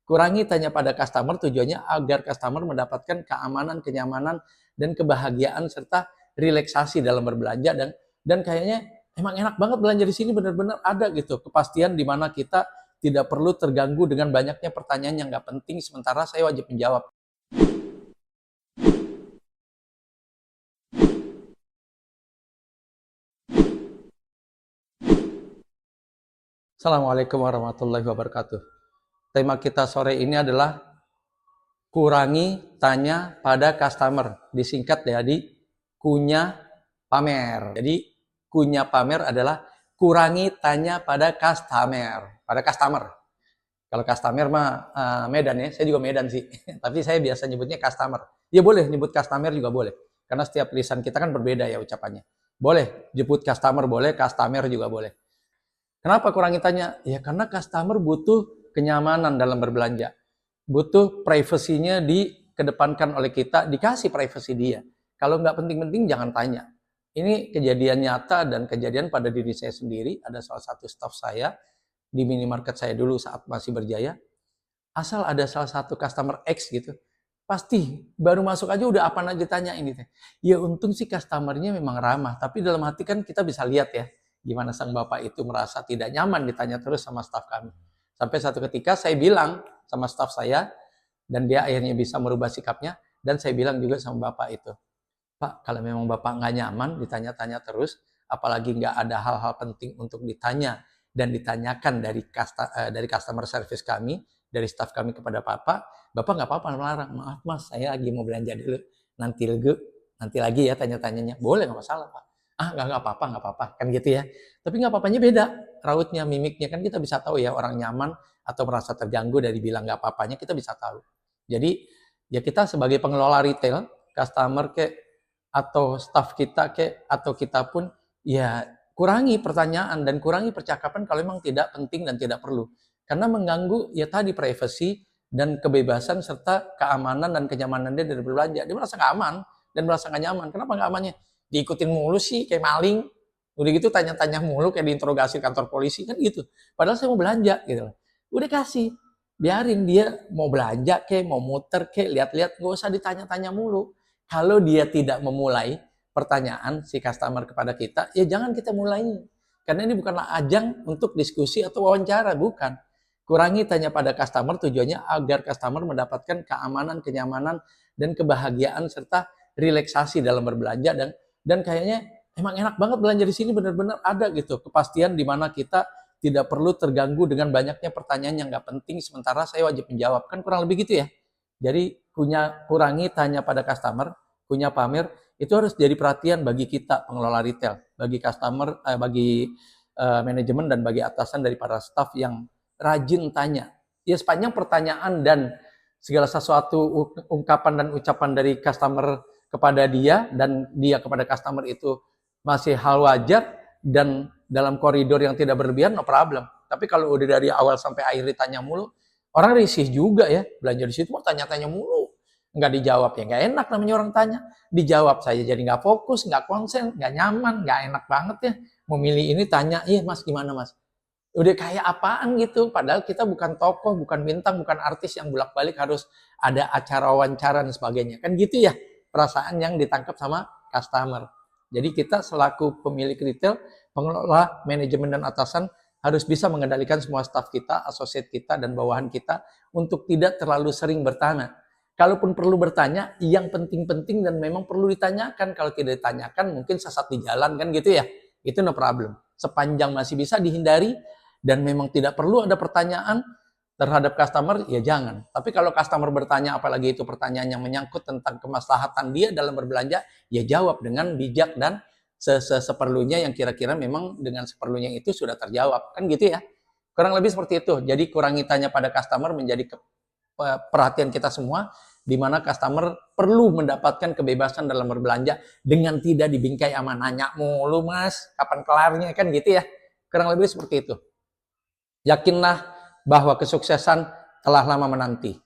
kurangi tanya pada customer, tujuannya agar customer mendapatkan keamanan, kenyamanan, dan kebahagiaan serta relaksasi dalam berbelanja dan kayaknya emang enak banget belanja di sini, benar-benar ada gitu kepastian di mana kita tidak perlu terganggu dengan banyaknya pertanyaan yang nggak penting, sementara saya wajib menjawab. Assalamualaikum warahmatullahi wabarakatuh. Tema kita sore ini adalah kurangi tanya pada customer, disingkat jadi kunyah pamer. Jadi kunyah pamer adalah kurangi tanya pada customer. Kalau customer mah Medan ya, saya juga Medan sih. Tapi saya biasa nyebutnya customer. Ya boleh nyebut customer juga boleh. Karena setiap lisan kita kan berbeda ya ucapannya. Boleh nyebut customer boleh, customer juga boleh. Kenapa kurangi tanya? Ya karena customer butuh kenyamanan dalam berbelanja. Butuh privasinya dikedepankan oleh kita, dikasih privasi dia. Kalau nggak penting-penting jangan tanya. Ini kejadian nyata dan kejadian pada diri saya sendiri. Ada salah satu staff saya di minimarket saya dulu saat masih berjaya. Asal ada salah satu customer X gitu, pasti baru masuk aja udah apa aja tanyain gitu. Ya untung sih customernya memang ramah, tapi dalam hati kan kita bisa lihat ya, gimana sang bapak itu merasa tidak nyaman ditanya terus sama staf kami. Sampai satu ketika saya bilang sama staf saya, dan dia akhirnya bisa merubah sikapnya, dan saya bilang juga sama bapak itu, Pak, kalau memang bapak nggak nyaman ditanya-tanya terus, apalagi nggak ada hal-hal penting untuk ditanya dan ditanyakan dari customer service kami, dari staf kami kepada bapak nggak apa-apa melarang. Maaf mas, saya lagi mau belanja dulu, nanti lagi ya tanya-tanyanya. Boleh, nggak masalah pak. Nggak apa-apa, kan gitu ya. Tapi nggak apa-apanya beda, rautnya, mimiknya, kan kita bisa tahu ya orang nyaman atau merasa terganggu dari bilang nggak apa-apanya, kita bisa tahu. Jadi ya kita sebagai pengelola retail, customer atau staf kita atau kita pun ya kurangi pertanyaan dan kurangi percakapan kalau memang tidak penting dan tidak perlu, karena mengganggu ya tadi privasi dan kebebasan serta keamanan dan kenyamanan dia dari berbelanja. Dia merasa nggak aman dan merasa nggak nyaman. Kenapa nggak amannya? Diikutin mulu sih kayak maling, udah gitu tanya-tanya mulu kayak diinterogasi kantor polisi kan gitu, padahal saya mau belanja gitu. Udah kasih, biarin dia mau belanja kayak mau muter kayak lihat-lihat, nggak usah ditanya-tanya mulu. Kalau dia tidak memulai pertanyaan si customer kepada kita, ya jangan kita mulai. Karena ini bukanlah ajang untuk diskusi atau wawancara, bukan. Kurangi tanya pada customer, tujuannya agar customer mendapatkan keamanan, kenyamanan, dan kebahagiaan serta relaksasi dalam berbelanja dan kayaknya emang enak banget belanja di sini, benar-benar ada gitu kepastian di mana kita tidak perlu terganggu dengan banyaknya pertanyaan yang nggak penting, sementara saya wajib menjawab. Kan kurang lebih gitu ya. Jadi kurangi tanya pada customer, kunyah pamer, itu harus jadi perhatian bagi kita pengelola retail, bagi customer, bagi manajemen dan bagi atasan dari para staff yang rajin tanya. Ya sepanjang pertanyaan dan segala sesuatu ungkapan dan ucapan dari customer kepada dia dan dia kepada customer itu masih hal wajar dan dalam koridor yang tidak berlebihan, no problem. Tapi kalau udah dari awal sampai akhir ditanya mulu, orang risih juga ya, belanja di situ mau tanya-tanya mulu, nggak dijawab ya nggak enak, namanya orang tanya. Dijawab saya jadi nggak fokus, nggak konsen, nggak nyaman, nggak enak banget ya. Memilih ini tanya, iya mas gimana mas? Udah kayak apaan gitu, padahal kita bukan tokoh, bukan bintang, bukan artis yang bolak-balik harus ada acara wawancara dan sebagainya. Kan gitu ya perasaan yang ditangkap sama customer. Jadi kita selaku pemilik retail, pengelola, manajemen dan atasan harus bisa mengendalikan semua staf kita, asosiat kita, dan bawahan kita untuk tidak terlalu sering bertanya. Kalaupun perlu bertanya, yang penting-penting dan memang perlu ditanyakan. Kalau tidak ditanyakan, mungkin sesat di jalan kan gitu ya. Itu no problem. Sepanjang masih bisa dihindari dan memang tidak perlu ada pertanyaan terhadap customer, ya jangan. Tapi kalau customer bertanya, apalagi itu pertanyaan yang menyangkut tentang kemaslahatan dia dalam berbelanja, ya jawab dengan bijak dan seperlunya yang kira-kira memang dengan seperlunya itu sudah terjawab. Kan gitu ya. Kurang lebih seperti itu. Jadi kurangi tanya pada customer menjadi perhatian kita semua, di mana customer perlu mendapatkan kebebasan dalam berbelanja dengan tidak dibingkai sama nanya mulu mas, kapan kelarnya, kan gitu ya. Kurang lebih seperti itu. Yakinlah bahwa kesuksesan telah lama menanti.